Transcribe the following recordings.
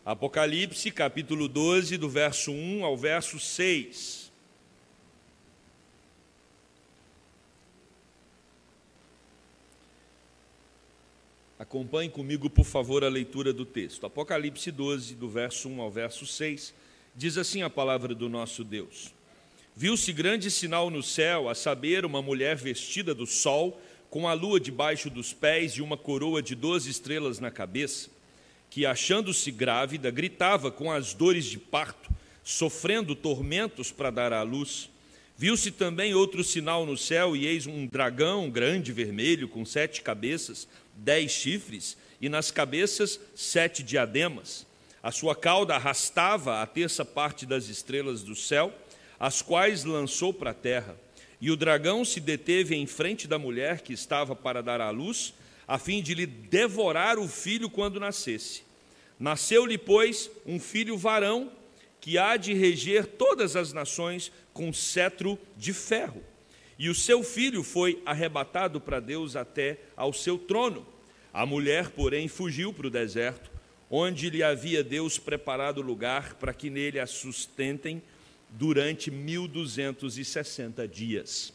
Apocalipse, capítulo 12, do verso 1 ao verso 6. Acompanhe comigo, por favor, a leitura do texto. Apocalipse 12, do verso 1 ao verso 6, diz assim a palavra do nosso Deus. Viu-se grande sinal no céu, a saber, uma mulher vestida do sol, com a lua debaixo dos pés e uma coroa de 12 estrelas na cabeça, que, achando-se grávida, gritava com as dores de parto, sofrendo tormentos para dar à luz. Viu-se também outro sinal no céu, e eis um dragão grande vermelho, com 7 cabeças, 10 chifres, e nas cabeças 7 diademas. A sua cauda arrastava a terça parte das estrelas do céu, as quais lançou para a terra. E o dragão se deteve em frente da mulher que estava para dar à luz, a fim de lhe devorar o filho quando nascesse. Nasceu-lhe, pois, um filho varão, que há de reger todas as nações com cetro de ferro. E o seu filho foi arrebatado para Deus até ao seu trono. A mulher, porém, fugiu para o deserto, onde lhe havia Deus preparado lugar para que nele a sustentem durante 1260 dias.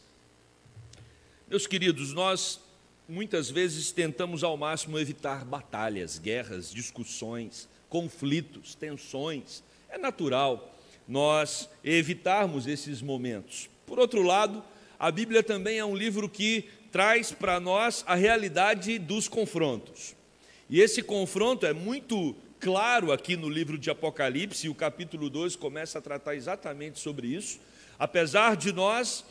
Meus queridos, nós muitas vezes tentamos ao máximo evitar batalhas, guerras, discussões, conflitos, tensões. É natural nós evitarmos esses momentos. Por outro lado, a Bíblia também é um livro que traz para nós a realidade dos confrontos. E esse confronto é muito claro aqui no livro de Apocalipse, e o capítulo 12 começa a tratar exatamente sobre isso. Apesar de nós,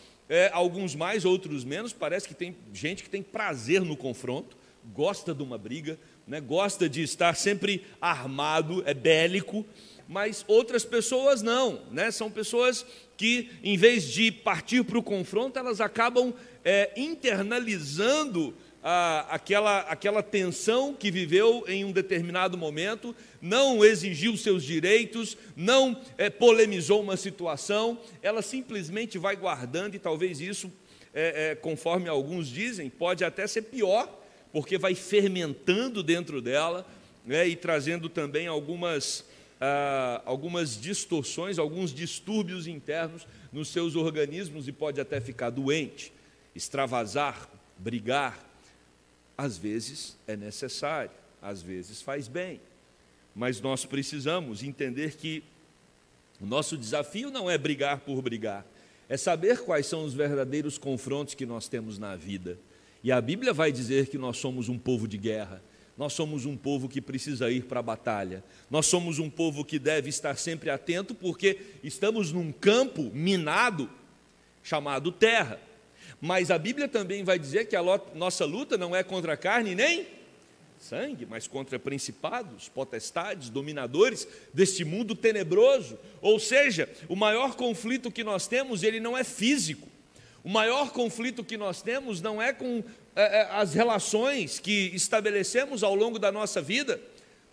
alguns mais, outros menos, parece que tem gente que tem prazer no confronto, gosta de uma briga, né, gosta de estar sempre armado, é bélico, mas outras pessoas não, né? São pessoas que, em vez de partir para o confronto, elas acabam internalizando aquela tensão que viveu em um determinado momento, não exigiu seus direitos, não polemizou uma situação, ela simplesmente vai guardando, e talvez isso, conforme alguns dizem, pode até ser pior, porque vai fermentando dentro dela, né, e trazendo também algumas distorções, alguns distúrbios internos nos seus organismos, e pode até ficar doente, extravasar, brigar. Às vezes é necessário, às vezes faz bem, mas nós precisamos entender que o nosso desafio não é brigar por brigar, é saber quais são os verdadeiros confrontos que nós temos na vida. E a Bíblia vai dizer que nós somos um povo de guerra, nós somos um povo que precisa ir para a batalha, nós somos um povo que deve estar sempre atento, porque estamos num campo minado chamado terra. Mas a Bíblia também vai dizer que a nossa luta não é contra carne nem sangue, mas contra principados, potestades, dominadores deste mundo tenebroso. Ou seja, o maior conflito que nós temos, ele não é físico. O maior conflito que nós temos não é com as relações que estabelecemos ao longo da nossa vida.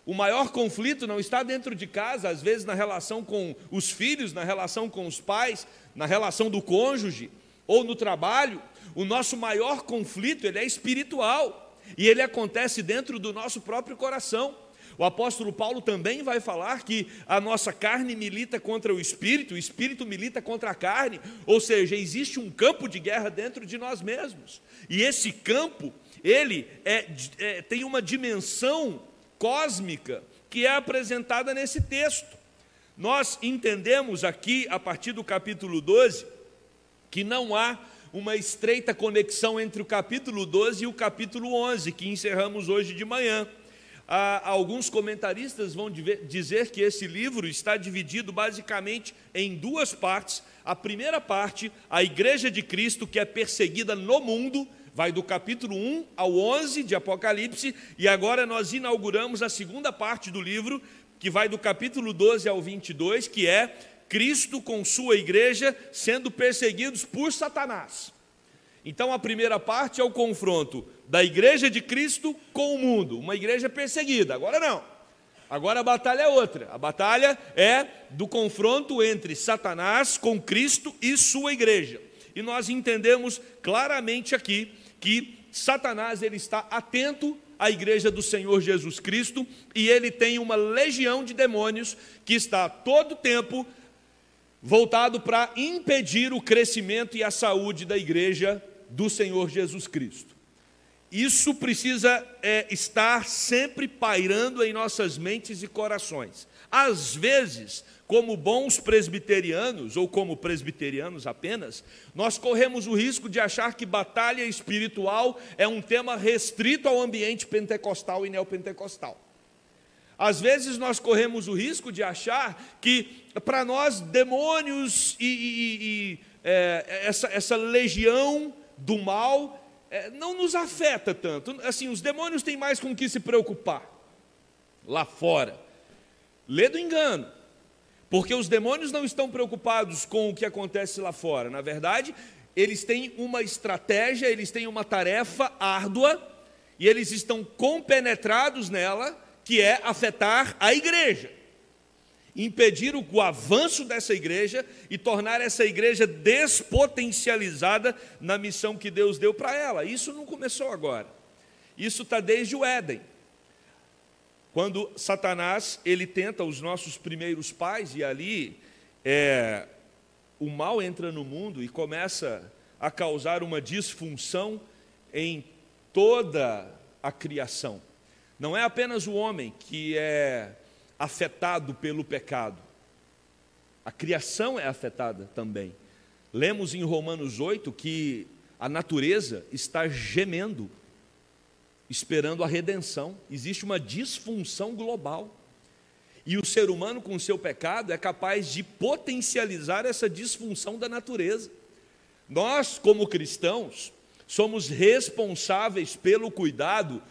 O maior conflito não está dentro de casa, às vezes na relação com os filhos, na relação com os pais, na relação do cônjuge, ou no trabalho. O nosso maior conflito, ele é espiritual, e ele acontece dentro do nosso próprio coração. O apóstolo Paulo também vai falar que a nossa carne milita contra o espírito milita contra a carne, ou seja, existe um campo de guerra dentro de nós mesmos, e esse campo, ele tem uma dimensão cósmica que é apresentada nesse texto. Nós entendemos aqui, a partir do capítulo 12, que não há uma estreita conexão entre o capítulo 12 e o capítulo 11, que encerramos hoje de manhã. Alguns comentaristas vão dizer que esse livro está dividido basicamente em duas partes. A primeira parte, a Igreja de Cristo, que é perseguida no mundo, vai do capítulo 1 ao 11 de Apocalipse, e agora nós inauguramos a segunda parte do livro, que vai do capítulo 12 ao 22, que é Cristo com sua igreja sendo perseguidos por Satanás. Então a primeira parte é o confronto da igreja de Cristo com o mundo, uma igreja perseguida. Agora não, agora a batalha é outra, a batalha é do confronto entre Satanás com Cristo e sua igreja. E nós entendemos claramente aqui que Satanás ele está atento a igreja do Senhor Jesus Cristo, e ele tem uma legião de demônios que está a todo tempo voltado para impedir o crescimento e a saúde da igreja do Senhor Jesus Cristo. Isso precisa estar sempre pairando em nossas mentes e corações. Às vezes, como bons presbiterianos, ou como presbiterianos apenas, nós corremos o risco de achar que batalha espiritual é um tema restrito ao ambiente pentecostal e neopentecostal. Às vezes nós corremos o risco de achar que, para nós, demônios essa legião do mal não nos afeta tanto. Assim, os demônios têm mais com o que se preocupar lá fora. Lê do engano, porque os demônios não estão preocupados com o que acontece lá fora. Na verdade, eles têm uma estratégia, eles têm uma tarefa árdua, e eles estão compenetrados nela, que é afetar a igreja, impedir o avanço dessa igreja e tornar essa igreja despotencializada na missão que Deus deu para ela. Isso não começou agora, isso está desde o Éden. Quando Satanás, ele tenta os nossos primeiros pais, e ali o mal entra no mundo e começa a causar uma disfunção em toda a criação. Não é apenas o homem que é afetado pelo pecado, a criação é afetada também. Lemos em Romanos 8 que a natureza está gemendo, esperando a redenção. Existe uma disfunção global, e o ser humano, com o seu pecado, é capaz de potencializar essa disfunção da natureza. Nós, como cristãos, somos responsáveis pelo cuidado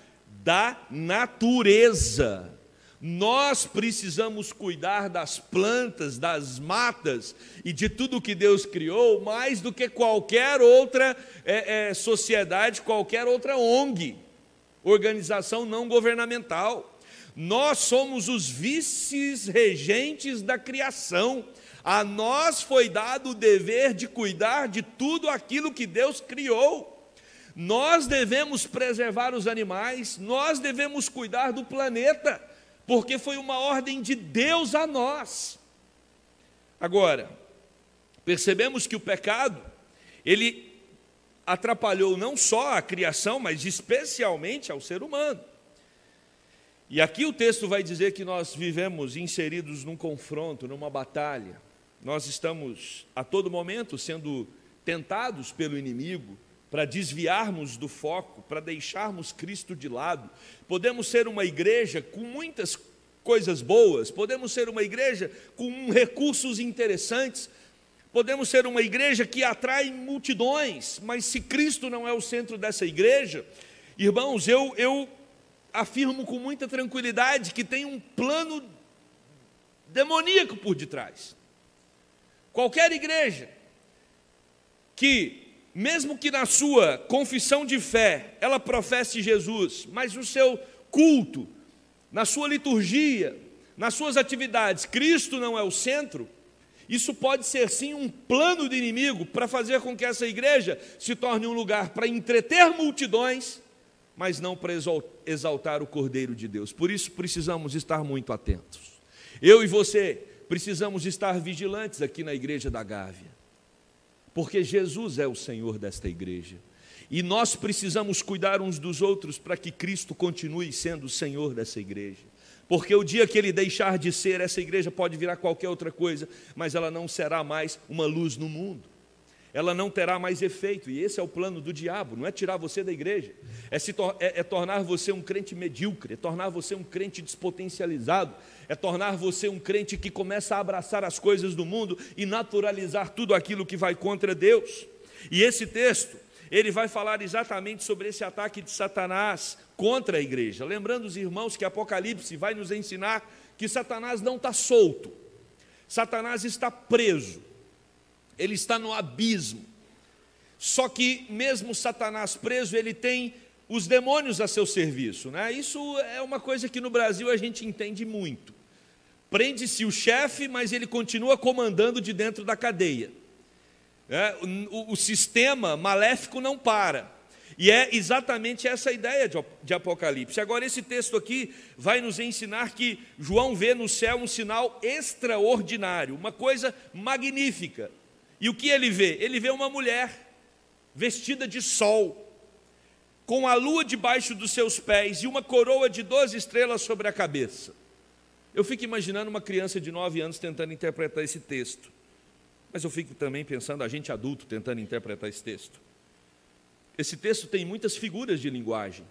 da natureza. Nós precisamos cuidar das plantas, das matas e de tudo que Deus criou, mais do que qualquer outra sociedade, qualquer outra ONG, organização não governamental. Nós somos os vice-regentes da criação. A nós foi dado o dever de cuidar de tudo aquilo que Deus criou. Nós devemos preservar os animais, nós devemos cuidar do planeta, porque foi uma ordem de Deus a nós. Agora, percebemos que o pecado, ele atrapalhou não só a criação, mas especialmente ao ser humano. E aqui o texto vai dizer que nós vivemos inseridos num confronto, numa batalha. Nós estamos a todo momento sendo tentados pelo inimigo para desviarmos do foco, para deixarmos Cristo de lado. Podemos ser uma igreja com muitas coisas boas, podemos ser uma igreja com recursos interessantes, podemos ser uma igreja que atrai multidões, mas se Cristo não é o centro dessa igreja, irmãos, eu afirmo com muita tranquilidade que tem um plano demoníaco por detrás. Qualquer igreja que, mesmo que na sua confissão de fé, ela professe Jesus, mas no seu culto, na sua liturgia, nas suas atividades, Cristo não é o centro, isso pode ser sim um plano do inimigo para fazer com que essa igreja se torne um lugar para entreter multidões, mas não para exaltar o Cordeiro de Deus. Por isso precisamos estar muito atentos. Eu e você precisamos estar vigilantes aqui na igreja da Gávea, porque Jesus é o Senhor desta igreja, e nós precisamos cuidar uns dos outros para que Cristo continue sendo o Senhor dessa igreja, porque o dia que Ele deixar de ser, essa igreja pode virar qualquer outra coisa, mas ela não será mais uma luz no mundo, ela não terá mais efeito, e esse é o plano do diabo, não é tirar você da igreja, é tornar você um crente medíocre, é tornar você um crente despotencializado, é tornar você um crente que começa a abraçar as coisas do mundo e naturalizar tudo aquilo que vai contra Deus. E esse texto, ele vai falar exatamente sobre esse ataque de Satanás contra a igreja. Lembrando os irmãos que Apocalipse vai nos ensinar que Satanás não está solto, Satanás está preso, ele está no abismo. Só que mesmo Satanás preso, ele tem os demônios a seu serviço, né? Isso é uma coisa que no Brasil a gente entende muito. Prende-se o chefe, mas ele continua comandando de dentro da cadeia. O sistema maléfico não para. E é exatamente essa ideia de Apocalipse. Agora, esse texto aqui vai nos ensinar que João vê no céu um sinal extraordinário, uma coisa magnífica. E o que ele vê? Ele vê uma mulher vestida de sol, com a lua debaixo dos seus pés e uma coroa de 12 estrelas sobre a cabeça. Eu fico imaginando uma criança de 9 anos tentando interpretar esse texto. Mas eu fico também pensando a gente adulto tentando interpretar esse texto. Esse texto tem muitas figuras de linguagem,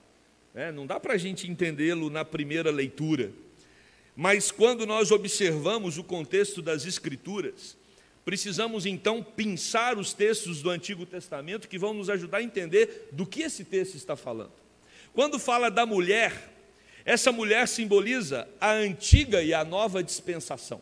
né? Não dá para a gente entendê-lo na primeira leitura. Mas quando nós observamos o contexto das Escrituras, precisamos então pensar os textos do Antigo Testamento que vão nos ajudar a entender do que esse texto está falando. Quando fala da mulher, essa mulher simboliza a antiga e a nova dispensação.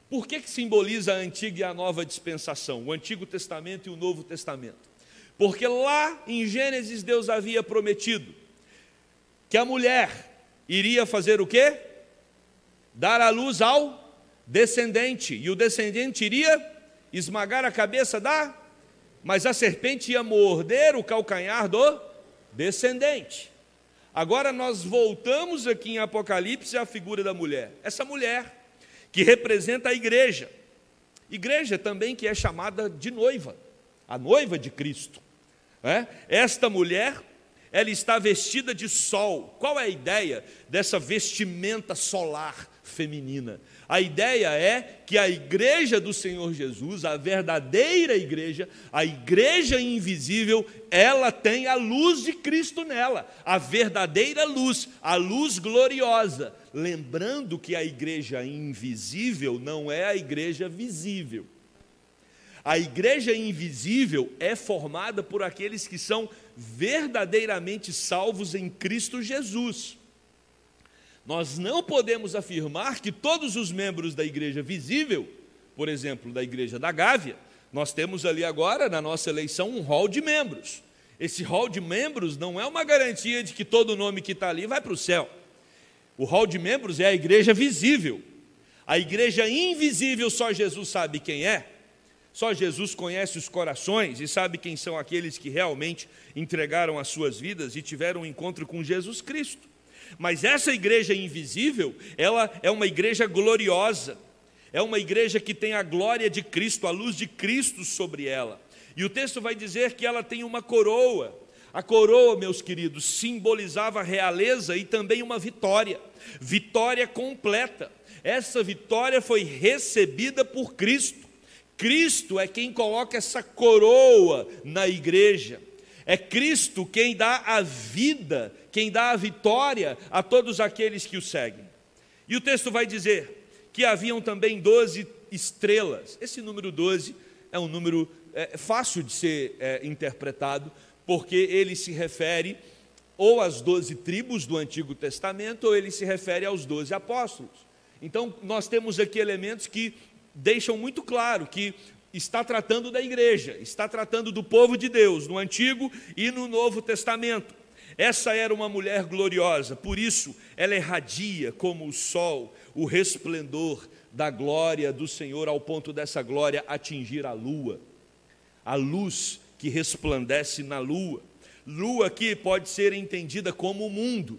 Por que simboliza a antiga e a nova dispensação, o Antigo Testamento e o Novo Testamento? Porque lá em Gênesis Deus havia prometido que a mulher iria fazer o quê? Dar à luz ao descendente, e o descendente iria esmagar a cabeça mas a serpente ia morder o calcanhar do descendente. Agora nós voltamos aqui em Apocalipse à figura da mulher. Essa mulher que representa a igreja. Igreja também que é chamada de noiva, a noiva de Cristo. Esta mulher, ela está vestida de sol. Qual é a ideia dessa vestimenta solar feminina? A ideia é que a igreja do Senhor Jesus, a verdadeira igreja, a igreja invisível, ela tem a luz de Cristo nela, a verdadeira luz, a luz gloriosa. Lembrando que a igreja invisível não é a igreja visível. A igreja invisível é formada por aqueles que são verdadeiramente salvos em Cristo Jesus. Nós não podemos afirmar que todos os membros da igreja visível, por exemplo, da igreja da Gávea, nós temos ali agora, na nossa eleição, um hall de membros. Esse hall de membros não é uma garantia de que todo nome que está ali vai para o céu. O hall de membros é a igreja visível. A igreja invisível, só Jesus sabe quem é. Só Jesus conhece os corações e sabe quem são aqueles que realmente entregaram as suas vidas e tiveram um encontro com Jesus Cristo. Mas essa igreja invisível, ela é uma igreja gloriosa, é uma igreja que tem a glória de Cristo, a luz de Cristo sobre ela. E o texto vai dizer que ela tem uma coroa. A coroa, meus queridos, simbolizava realeza e também uma vitória, vitória completa. Essa vitória foi recebida por Cristo. Cristo é quem coloca essa coroa na igreja. É Cristo quem dá a vida, quem dá a vitória a todos aqueles que o seguem. E o texto vai dizer que haviam também 12 estrelas. Esse número 12 é um número fácil de ser interpretado, porque ele se refere ou às 12 tribos do Antigo Testamento, ou ele se refere aos 12 apóstolos. Então, nós temos aqui elementos que deixam muito claro que está tratando da igreja, está tratando do povo de Deus, no Antigo e no Novo Testamento. Essa era uma mulher gloriosa, por isso ela irradia como o sol, o resplendor da glória do Senhor, ao ponto dessa glória atingir a lua, a luz que resplandece na lua. Lua aqui pode ser entendida como o mundo.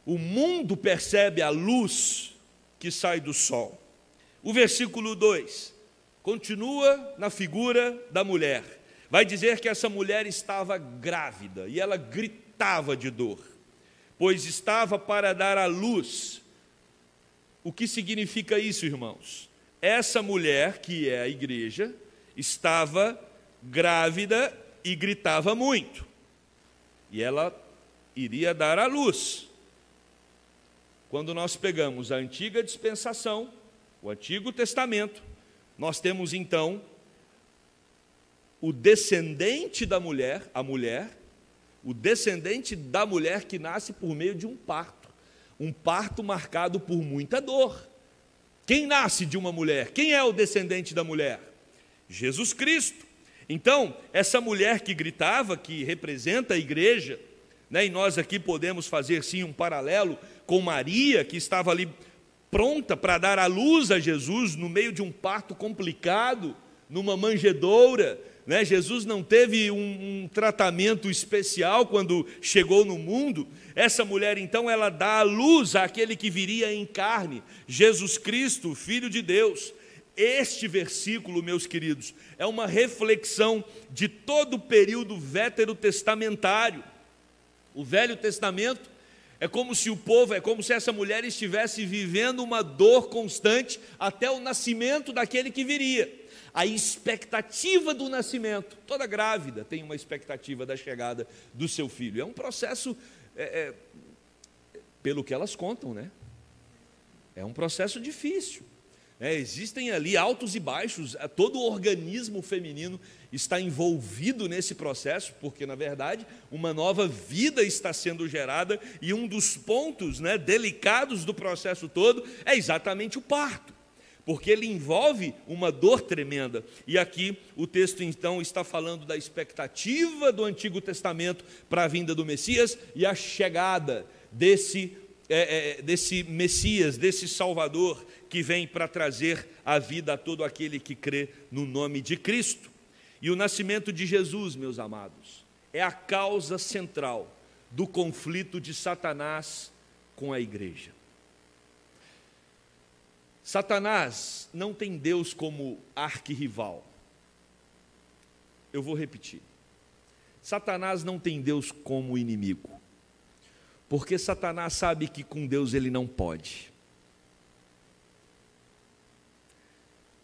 O mundo percebe a luz que sai do sol. O versículo 2 continua na figura da mulher. Vai dizer que essa mulher estava grávida e ela gritava de dor, pois estava para dar à luz. O que significa isso, irmãos? Essa mulher, que é a igreja, estava grávida e gritava muito. E ela iria dar à luz. Quando nós pegamos a antiga dispensação, o Antigo Testamento, nós temos então o descendente da mulher, a mulher, o descendente da mulher que nasce por meio de um parto marcado por muita dor. Quem nasce de uma mulher? Quem é o descendente da mulher? Jesus Cristo. Então, essa mulher que gritava, que representa a igreja, e nós aqui podemos fazer sim um paralelo com Maria, que estava ali pronta para dar à luz a Jesus no meio de um parto complicado, numa manjedoura, né? Jesus não teve um tratamento especial quando chegou no mundo. Essa mulher, então, ela dá à luz àquele que viria em carne, Jesus Cristo, Filho de Deus. Este versículo, meus queridos, é uma reflexão de todo o período veterotestamentário. O Velho Testamento é como se essa mulher estivesse vivendo uma dor constante até o nascimento daquele que viria. A expectativa do nascimento, toda grávida tem uma expectativa da chegada do seu filho. É um processo, pelo que elas contam, né? É um processo difícil. Existem ali altos e baixos, todo o organismo feminino está envolvido nesse processo, porque, na verdade, uma nova vida está sendo gerada, e um dos pontos, né, delicados do processo todo é exatamente o parto, porque ele envolve uma dor tremenda. E aqui o texto, então, está falando da expectativa do Antigo Testamento para a vinda do Messias e a chegada desse Messias, desse Salvador, que vem para trazer a vida a todo aquele que crê no nome de Cristo. E o nascimento de Jesus, meus amados, é a causa central do conflito de Satanás com a igreja. Satanás não tem Deus como arquirrival. Eu vou repetir. Satanás não tem Deus como inimigo, porque Satanás sabe que com Deus ele não pode.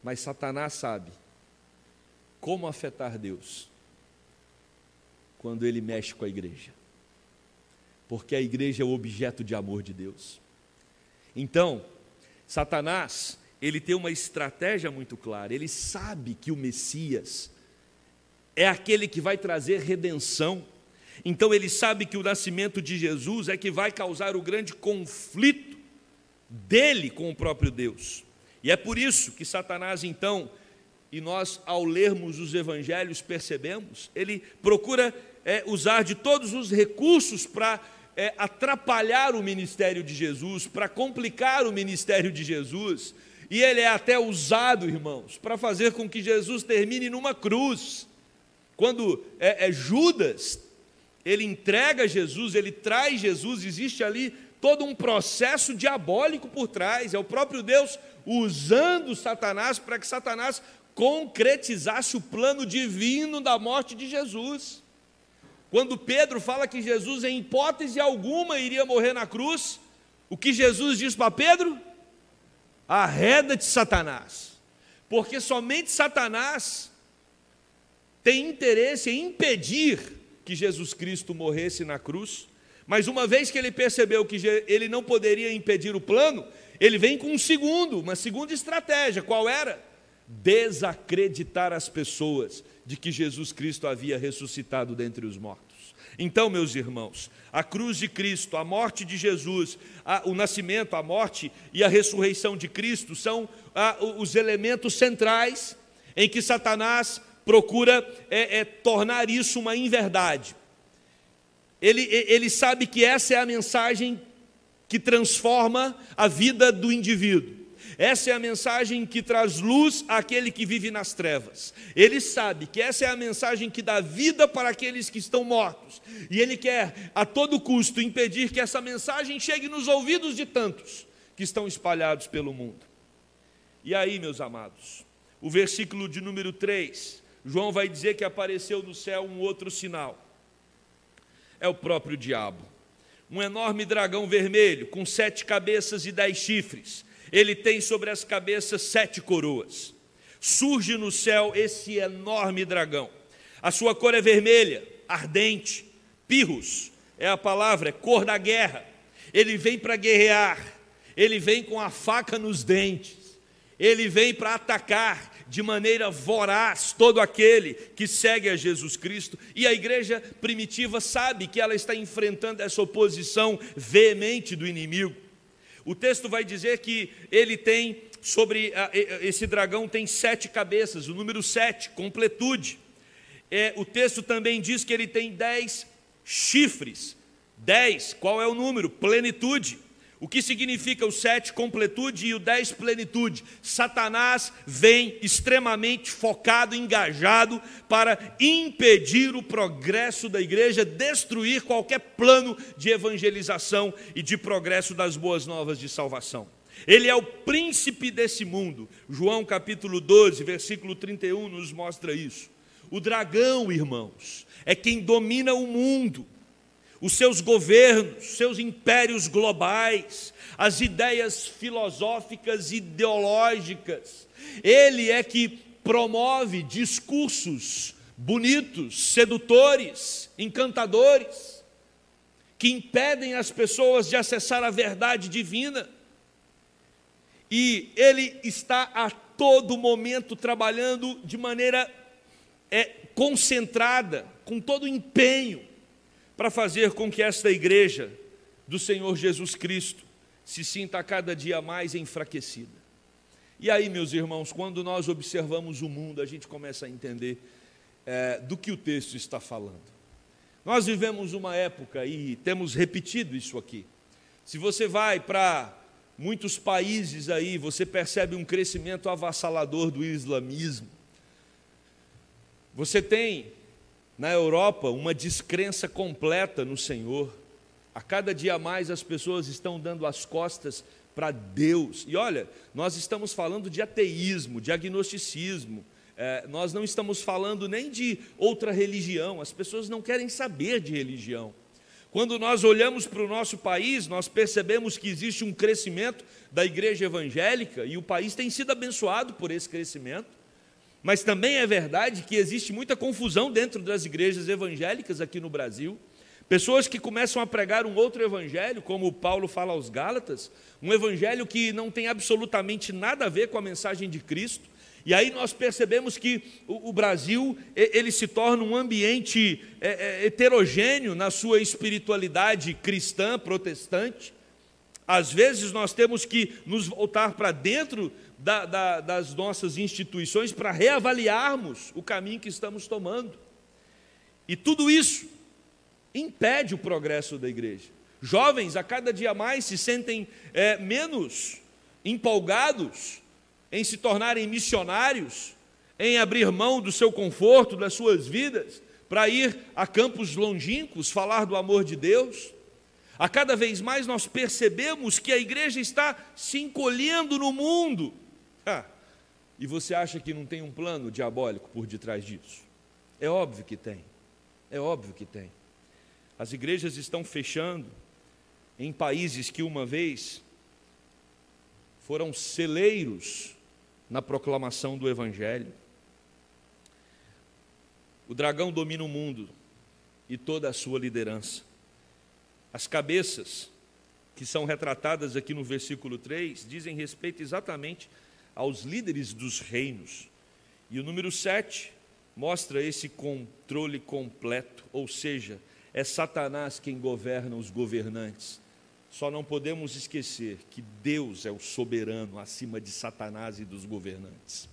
Mas Satanás sabe como afetar Deus quando ele mexe com a igreja, porque a igreja é o objeto de amor de Deus. Então, Satanás, ele tem uma estratégia muito clara. Ele sabe que o Messias é aquele que vai trazer redenção. Então ele sabe que o nascimento de Jesus é que vai causar o grande conflito dele com o próprio Deus. E é por isso que Satanás, então, e nós, ao lermos os evangelhos, percebemos, ele procura usar de todos os recursos para atrapalhar o ministério de Jesus, para complicar o ministério de Jesus, e ele é até usado, irmãos, para fazer com que Jesus termine numa cruz. Quando Judas, ele entrega Jesus, ele traz Jesus, existe ali todo um processo diabólico por trás, é o próprio Deus usando Satanás para que Satanás concretizasse o plano divino da morte de Jesus. Quando Pedro fala que Jesus, em hipótese alguma, iria morrer na cruz, o que Jesus diz para Pedro? Arreda-te, Satanás, porque somente Satanás tem interesse em impedir que Jesus Cristo morresse na cruz. Mas uma vez que ele percebeu que ele não poderia impedir o plano, ele vem com uma segunda estratégia. Qual era? Desacreditar as pessoas de que Jesus Cristo havia ressuscitado dentre os mortos. Então, meus irmãos, a cruz de Cristo, a morte de Jesus, o nascimento, a morte e a ressurreição de Cristo são os elementos centrais em que Satanás procura tornar isso uma inverdade. Ele sabe que essa é a mensagem que transforma a vida do indivíduo. Essa é a mensagem que traz luz àquele que vive nas trevas. Ele sabe que essa é a mensagem que dá vida para aqueles que estão mortos. E ele quer, a todo custo, impedir que essa mensagem chegue nos ouvidos de tantos que estão espalhados pelo mundo. E aí, meus amados, o versículo de número 3, João vai dizer que apareceu no céu um outro sinal. É o próprio diabo, um enorme dragão vermelho, com 7 cabeças e 10 chifres. Ele tem sobre as cabeças 7 coroas. Surge no céu esse enorme dragão. A sua cor é vermelha, ardente. Pirros é a palavra, é cor da guerra. Ele vem para guerrear, ele vem com a faca nos dentes, ele vem para atacar de maneira voraz todo aquele que segue a Jesus Cristo. E a igreja primitiva sabe que ela está enfrentando essa oposição veemente do inimigo. O texto vai dizer que ele tem, esse dragão tem 7 cabeças, o número 7, completude. O texto também diz que ele tem 10 chifres. 10, qual é o número? Plenitude. O que significa o 7, completude, e o 10, plenitude? Satanás vem extremamente focado, engajado para impedir o progresso da igreja, destruir qualquer plano de evangelização e de progresso das boas novas de salvação. Ele é o príncipe desse mundo. João capítulo 12, versículo 31 nos mostra isso. O dragão, irmãos, é quem domina o mundo. Os seus governos, seus impérios globais, as ideias filosóficas e ideológicas. Ele é que promove discursos bonitos, sedutores, encantadores, que impedem as pessoas de acessar a verdade divina. E ele está a todo momento trabalhando de maneira concentrada, com todo o empenho, para fazer com que esta igreja do Senhor Jesus Cristo se sinta a cada dia mais enfraquecida. E aí, meus irmãos, quando nós observamos o mundo, a gente começa a entender do que o texto está falando. Nós vivemos uma época, e temos repetido isso aqui, se você vai para muitos países aí, você percebe um crescimento avassalador do islamismo. Você tem na Europa uma descrença completa no Senhor. A cada dia mais as pessoas estão dando as costas para Deus. E olha, nós estamos falando de ateísmo, de agnosticismo. Nós não estamos falando nem de outra religião. As pessoas não querem saber de religião. Quando nós olhamos para o nosso país, nós percebemos que existe um crescimento da igreja evangélica e o país tem sido abençoado por esse crescimento. Mas também é verdade que existe muita confusão dentro das igrejas evangélicas aqui no Brasil. Pessoas que começam a pregar um outro evangelho, como Paulo fala aos Gálatas, um evangelho que não tem absolutamente nada a ver com a mensagem de Cristo. E aí nós percebemos que o Brasil ele se torna um ambiente heterogêneo na sua espiritualidade cristã, protestante. Às vezes nós temos que nos voltar para dentro das nossas instituições para reavaliarmos o caminho que estamos tomando. E tudo isso impede o progresso da igreja. Jovens, a cada dia mais, se sentem menos empolgados em se tornarem missionários, em abrir mão do seu conforto, das suas vidas, para ir a campos longínquos, falar do amor de Deus. A cada vez mais nós percebemos que a igreja está se encolhendo no mundo. E você acha que não tem um plano diabólico por detrás disso? É óbvio que tem. É óbvio que tem. As igrejas estão fechando em países que uma vez foram celeiros na proclamação do Evangelho. O dragão domina o mundo e toda a sua liderança. As cabeças que são retratadas aqui no versículo 3 dizem respeito exatamente aos líderes dos reinos. E o número 7 mostra esse controle completo, ou seja, é Satanás quem governa os governantes. Só não podemos esquecer que Deus é o soberano acima de Satanás e dos governantes.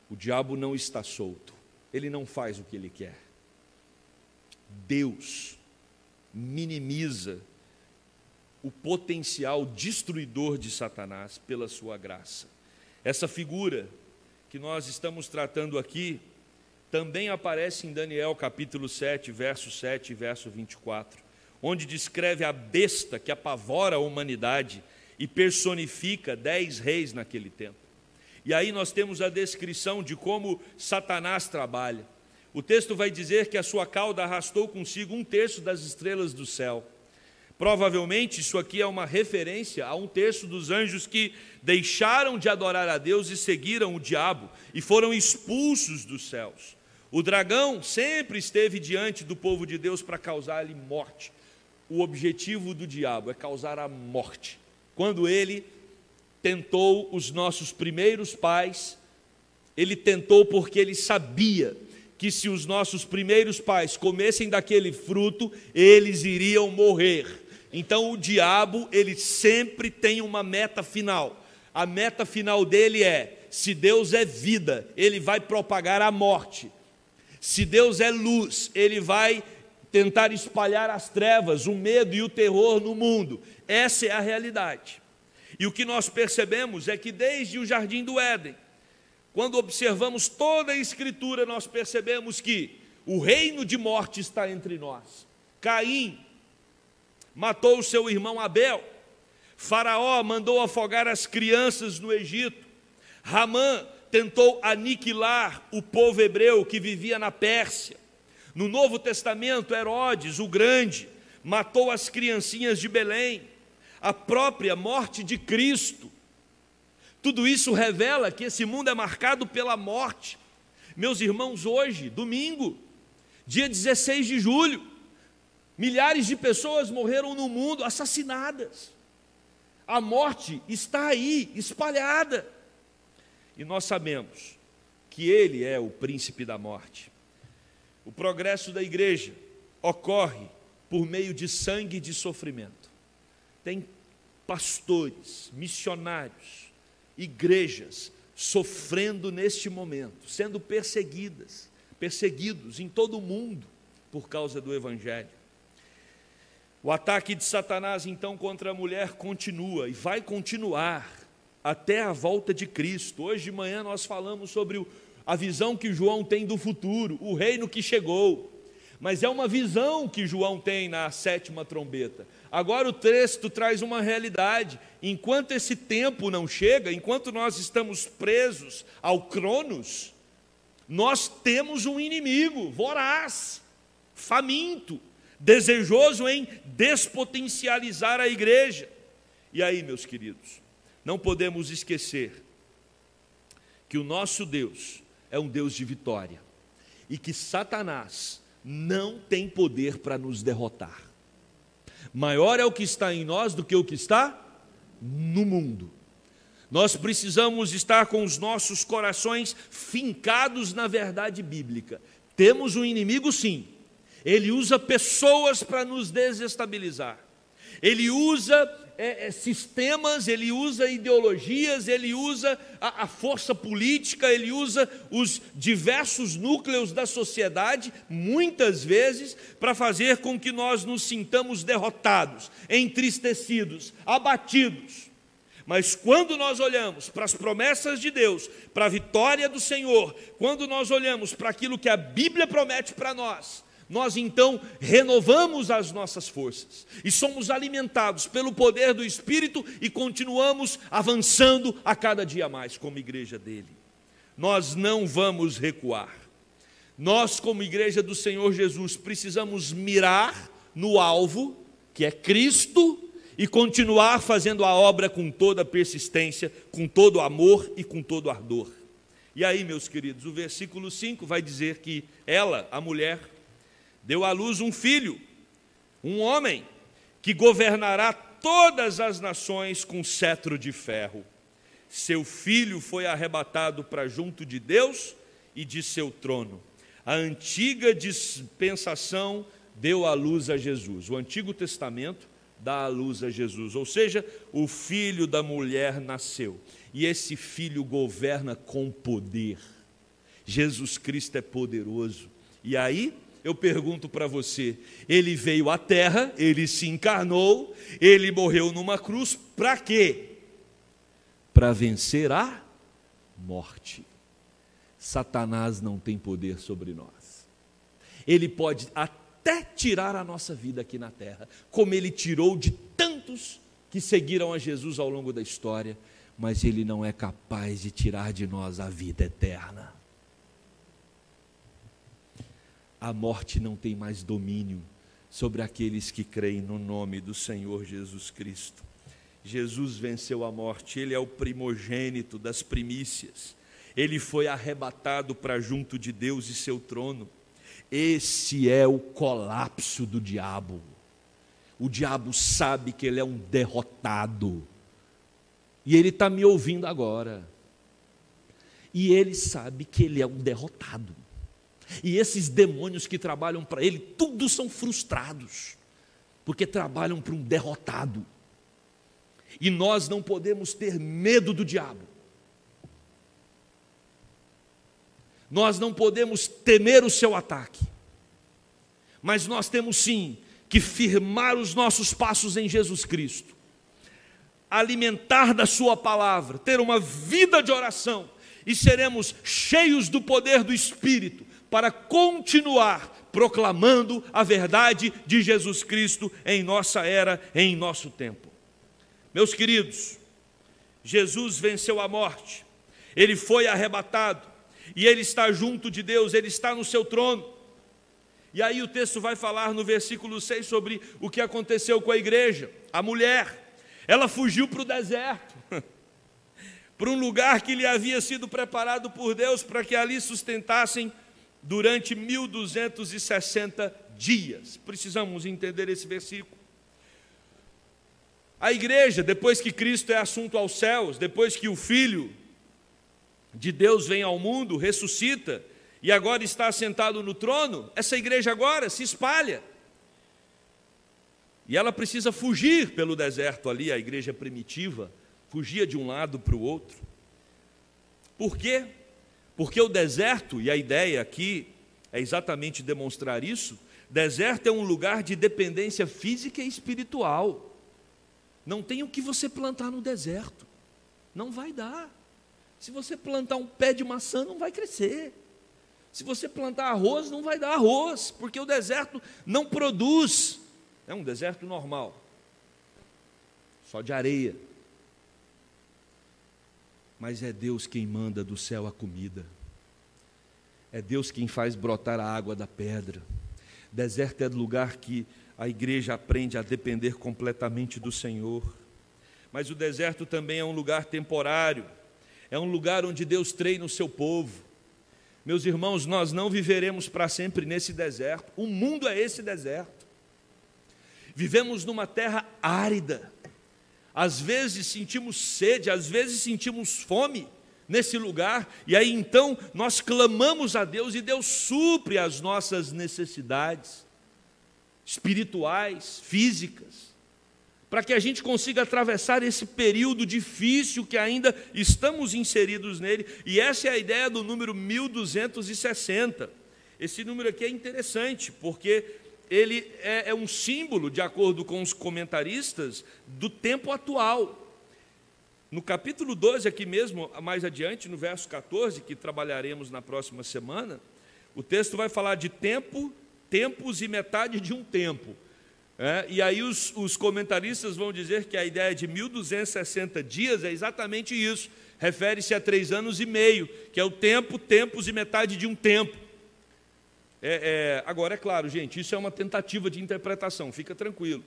O diabo não está solto, ele não faz o que ele quer. Deus minimiza o potencial destruidor de Satanás pela sua graça. Essa figura que nós estamos tratando aqui também aparece em Daniel capítulo 7, verso 7 e verso 24, onde descreve a besta que apavora a humanidade e personifica 10 reis naquele tempo. E aí nós temos a descrição de como Satanás trabalha. O texto vai dizer que a sua cauda arrastou consigo 1/3 das estrelas do céu. Provavelmente isso aqui é uma referência a 1/3 dos anjos que deixaram de adorar a Deus e seguiram o diabo e foram expulsos dos céus. O dragão sempre esteve diante do povo de Deus para causar-lhe morte. O objetivo do diabo é causar a morte. Quando ele tentou os nossos primeiros pais, ele tentou porque ele sabia que se os nossos primeiros pais comessem daquele fruto, eles iriam morrer. Então o diabo, ele sempre tem uma meta final. A meta final dele é, se Deus é vida, ele vai propagar a morte. Se Deus é luz, ele vai tentar espalhar as trevas, o medo e o terror no mundo. Essa é a realidade. E o que nós percebemos é que desde o Jardim do Éden, quando observamos toda a Escritura, nós percebemos que o reino de morte está entre nós. Caim matou o seu irmão Abel. Faraó mandou afogar as crianças no Egito. Ramã tentou aniquilar o povo hebreu que vivia na Pérsia. No Novo Testamento, Herodes, o Grande, matou as criancinhas de Belém. A própria morte de Cristo. Tudo isso revela que esse mundo é marcado pela morte. Meus irmãos, hoje, domingo, dia 16 de julho, milhares de pessoas morreram no mundo, assassinadas. A morte está aí, espalhada. E nós sabemos que Ele é o príncipe da morte. O progresso da igreja ocorre por meio de sangue e de sofrimento. Tem pastores, missionários, igrejas sofrendo neste momento, sendo perseguidos em todo o mundo por causa do Evangelho. O ataque de Satanás, então, contra a mulher continua e vai continuar até a volta de Cristo. Hoje de manhã nós falamos sobre a visão que João tem do futuro, o reino que chegou. Mas é uma visão que João tem na 7ª trombeta. Agora o texto traz uma realidade. Enquanto esse tempo não chega, enquanto nós estamos presos ao Cronos, nós temos um inimigo voraz, faminto, desejoso em despotencializar a igreja. E aí, meus queridos, não podemos esquecer que o nosso Deus é um Deus de vitória e que Satanás não tem poder para nos derrotar. Maior é o que está em nós do que o que está no mundo. Nós precisamos estar com os nossos corações fincados na verdade bíblica. Temos um inimigo, sim. Ele usa pessoas para nos desestabilizar. Ele usa sistemas, ele usa ideologias, ele usa a força política, ele usa os diversos núcleos da sociedade, muitas vezes, para fazer com que nós nos sintamos derrotados, entristecidos, abatidos. Mas quando nós olhamos para as promessas de Deus, para a vitória do Senhor, quando nós olhamos para aquilo que a Bíblia promete para nós então renovamos as nossas forças e somos alimentados pelo poder do Espírito e continuamos avançando a cada dia mais como igreja dele. Nós não vamos recuar. Nós, como igreja do Senhor Jesus, precisamos mirar no alvo, que é Cristo, e continuar fazendo a obra com toda persistência, com todo amor e com todo ardor. E aí, meus queridos, o versículo 5 vai dizer que ela, a mulher, deu à luz um filho, um homem, que governará todas as nações com cetro de ferro. Seu filho foi arrebatado para junto de Deus e de seu trono. A antiga dispensação deu à luz a Jesus. O Antigo Testamento dá à luz a Jesus, ou seja, o filho da mulher nasceu. E esse filho governa com poder. Jesus Cristo é poderoso. E aí, eu pergunto para você, ele veio à terra, ele se encarnou, ele morreu numa cruz, para quê? Para vencer a morte. Satanás não tem poder sobre nós. Ele pode até tirar a nossa vida aqui na terra, como ele tirou de tantos que seguiram a Jesus ao longo da história, mas ele não é capaz de tirar de nós a vida eterna. A morte não tem mais domínio sobre aqueles que creem no nome do Senhor Jesus Cristo. Jesus venceu a morte, ele é o primogênito das primícias. Ele foi arrebatado para junto de Deus e seu trono. Esse é o colapso do diabo. O diabo sabe que ele é um derrotado. E ele está me ouvindo agora. E ele sabe que ele é um derrotado. E esses demônios que trabalham para ele, tudo são frustrados, porque trabalham para um derrotado. E nós não podemos ter medo do diabo. Nós não podemos temer o seu ataque, mas nós temos sim que firmar os nossos passos em Jesus Cristo, alimentar da sua palavra, ter uma vida de oração, e seremos cheios do poder do Espírito para continuar proclamando a verdade de Jesus Cristo em nossa era, em nosso tempo. Meus queridos, Jesus venceu a morte, Ele foi arrebatado, e Ele está junto de Deus, Ele está no seu trono. E aí o texto vai falar no versículo 6 sobre o que aconteceu com a igreja. A mulher, ela fugiu para o deserto, para um lugar que lhe havia sido preparado por Deus, para que ali sustentassem durante 1260 dias. Precisamos entender esse versículo. A igreja, depois que Cristo é assunto aos céus, depois que o Filho de Deus vem ao mundo, ressuscita, e agora está assentado no trono, essa igreja agora se espalha. E ela precisa fugir pelo deserto ali, a igreja primitiva, fugia de um lado para o outro. Por quê? Porque o deserto, e a ideia aqui é exatamente demonstrar isso, deserto é um lugar de dependência física e espiritual. Não tem o que você plantar no deserto, não vai dar. Se você plantar um pé de maçã, não vai crescer. Se você plantar arroz, não vai dar arroz, porque o deserto não produz. É um deserto normal, só de areia. Mas é Deus quem manda do céu a comida. É Deus quem faz brotar a água da pedra. Deserto é lugar que a igreja aprende a depender completamente do Senhor. Mas o deserto também é um lugar temporário. É um lugar onde Deus treina o seu povo. Meus irmãos, nós não viveremos para sempre nesse deserto. O mundo é esse deserto. Vivemos numa terra árida. Às vezes sentimos sede, às vezes sentimos fome nesse lugar, e aí então nós clamamos a Deus e Deus supre as nossas necessidades espirituais, físicas, para que a gente consiga atravessar esse período difícil que ainda estamos inseridos nele. E essa é a ideia do número 1260. Esse número aqui é interessante, porque ele é um símbolo, de acordo com os comentaristas, do tempo atual. No capítulo 12, aqui mesmo, mais adiante, no verso 14, que trabalharemos na próxima semana, o texto vai falar de tempo, tempos e metade de um tempo. E aí os comentaristas vão dizer que a ideia de 1260 dias é exatamente isso, refere-se a 3 anos e meio, que é o tempo, tempos e metade de um tempo. Agora, é claro, gente, isso é uma tentativa de interpretação, fica tranquilo.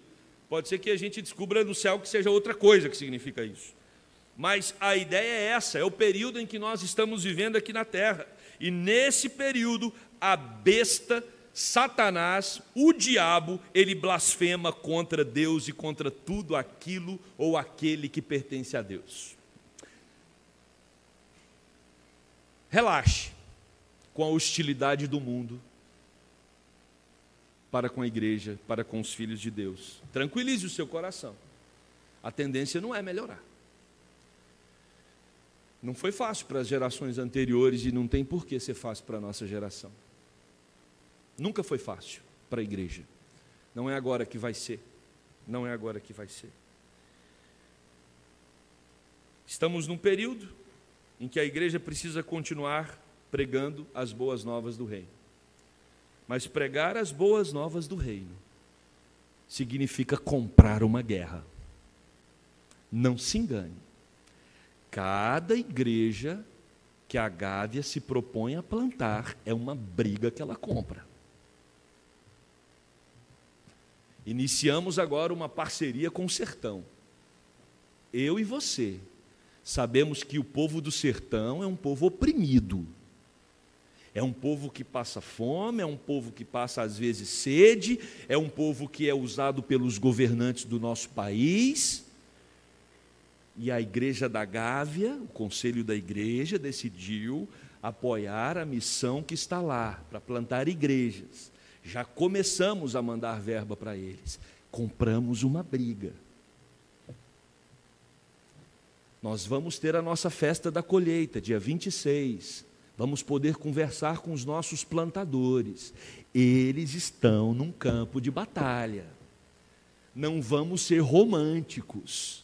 Pode ser que a gente descubra no céu que seja outra coisa que significa isso. Mas a ideia é essa, é o período em que nós estamos vivendo aqui na terra. E nesse período, a besta, Satanás, o diabo, ele blasfema contra Deus e contra tudo aquilo ou aquele que pertence a Deus. Relaxe com a hostilidade do mundo para com a igreja, para com os filhos de Deus. Tranquilize o seu coração. A tendência não é melhorar. Não foi fácil para as gerações anteriores e não tem por que ser fácil para a nossa geração. Nunca foi fácil para a igreja. Não é agora que vai ser. Não é agora que vai ser. Estamos num período em que a igreja precisa continuar pregando as boas novas do reino. Mas pregar as boas novas do reino significa comprar uma guerra. Não se engane. Cada igreja que a Gávea se propõe a plantar é uma briga que ela compra. Iniciamos agora uma parceria com o sertão. Eu e você sabemos que o povo do sertão é um povo oprimido. É um povo que passa fome, é um povo que passa às vezes sede, é um povo que é usado pelos governantes do nosso país. E a igreja da Gávea, o conselho da igreja, decidiu apoiar a missão que está lá, para plantar igrejas. Já começamos a mandar verba para eles. Compramos uma briga. Nós vamos ter a nossa festa da colheita, dia 26. Vamos poder conversar com os nossos plantadores. Eles estão num campo de batalha. Não vamos ser românticos.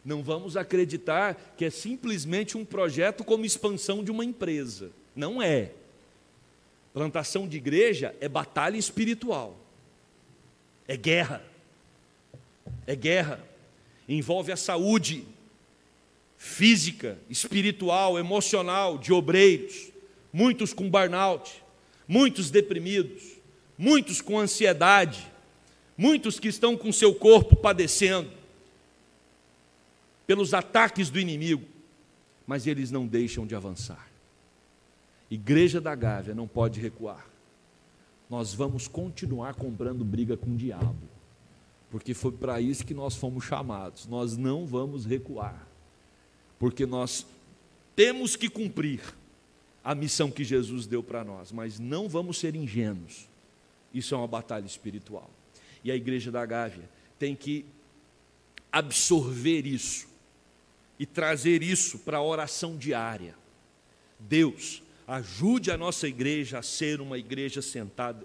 Não vamos acreditar que é simplesmente um projeto como expansão de uma empresa. Não é. Plantação de igreja é batalha espiritual. É guerra. É guerra. Envolve a saúde física, espiritual, emocional de obreiros, muitos com burnout, muitos deprimidos, muitos com ansiedade, muitos que estão com seu corpo padecendo pelos ataques do inimigo, mas eles não deixam de avançar. Igreja da Gávea não pode recuar. Nós vamos continuar comprando briga com o diabo, porque foi para isso que nós fomos chamados. Nós não vamos recuar, porque nós temos que cumprir a missão que Jesus deu para nós, mas não vamos ser ingênuos. Isso é uma batalha espiritual. E a Igreja da Gávea tem que absorver isso e trazer isso para a oração diária. Deus, ajude a nossa igreja a ser uma igreja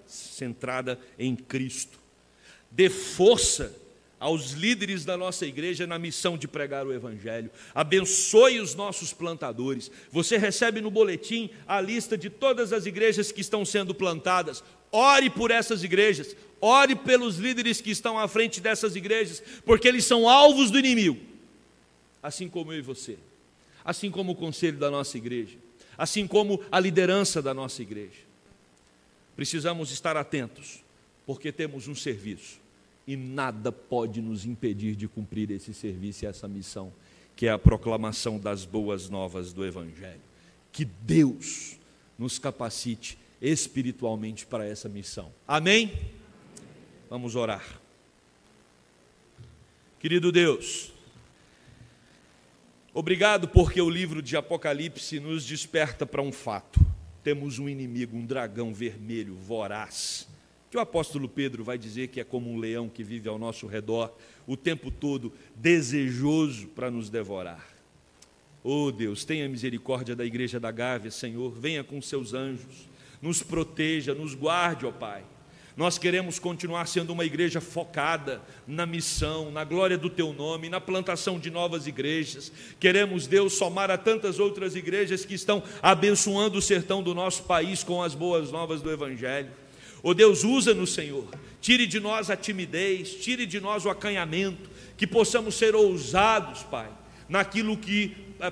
centrada em Cristo. Dê força aos líderes da nossa igreja na missão de pregar o Evangelho. Abençoe os nossos plantadores. Você recebe no boletim a lista de todas as igrejas que estão sendo plantadas. Ore por essas igrejas. Ore pelos líderes que estão à frente dessas igrejas, porque eles são alvos do inimigo. Assim como eu e você. Assim como o conselho da nossa igreja. Assim como a liderança da nossa igreja. Precisamos estar atentos, porque temos um serviço. E nada pode nos impedir de cumprir esse serviço e essa missão, que é a proclamação das boas novas do Evangelho. Que Deus nos capacite espiritualmente para essa missão. Amém? Vamos orar. Querido Deus, obrigado porque o livro de Apocalipse nos desperta para um fato. Temos um inimigo, um dragão vermelho, voraz, que o apóstolo Pedro vai dizer que é como um leão que vive ao nosso redor, o tempo todo desejoso para nos devorar. Oh Deus, tenha misericórdia da Igreja da Gávea, Senhor, venha com seus anjos, nos proteja, nos guarde, ó Pai. Nós queremos continuar sendo uma igreja focada na missão, na glória do Teu nome, na plantação de novas igrejas. Queremos, Deus, somar a tantas outras igrejas que estão abençoando o sertão do nosso país com as boas novas do Evangelho. Oh Deus, usa-nos, Senhor, tire de nós a timidez, tire de nós o acanhamento, que possamos ser ousados, Pai,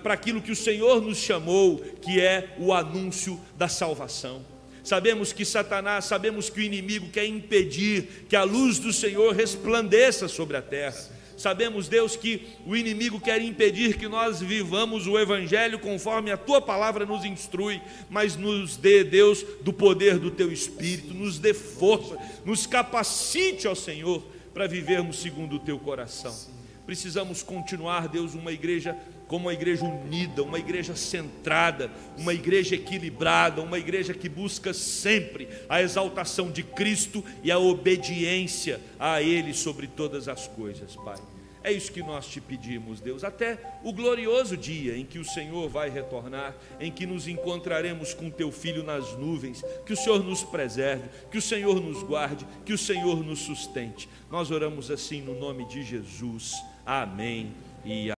para aquilo que o Senhor nos chamou, que é o anúncio da salvação. Sabemos que Satanás, sabemos que o inimigo quer impedir que a luz do Senhor resplandeça sobre a terra. Sabemos, Deus, que o inimigo quer impedir que nós vivamos o Evangelho conforme a Tua palavra nos instrui, mas nos dê, Deus, do poder do Teu Espírito, nos dê força, nos capacite, ó Senhor, para vivermos segundo o Teu coração. Precisamos continuar, Deus, uma igreja como uma igreja unida, uma igreja centrada, uma igreja equilibrada, uma igreja que busca sempre a exaltação de Cristo e a obediência a Ele sobre todas as coisas, Pai. É isso que nós te pedimos, Deus, até o glorioso dia em que o Senhor vai retornar, em que nos encontraremos com Teu Filho nas nuvens, que o Senhor nos preserve, que o Senhor nos guarde, que o Senhor nos sustente. Nós oramos assim no nome de Jesus. Amém e amém.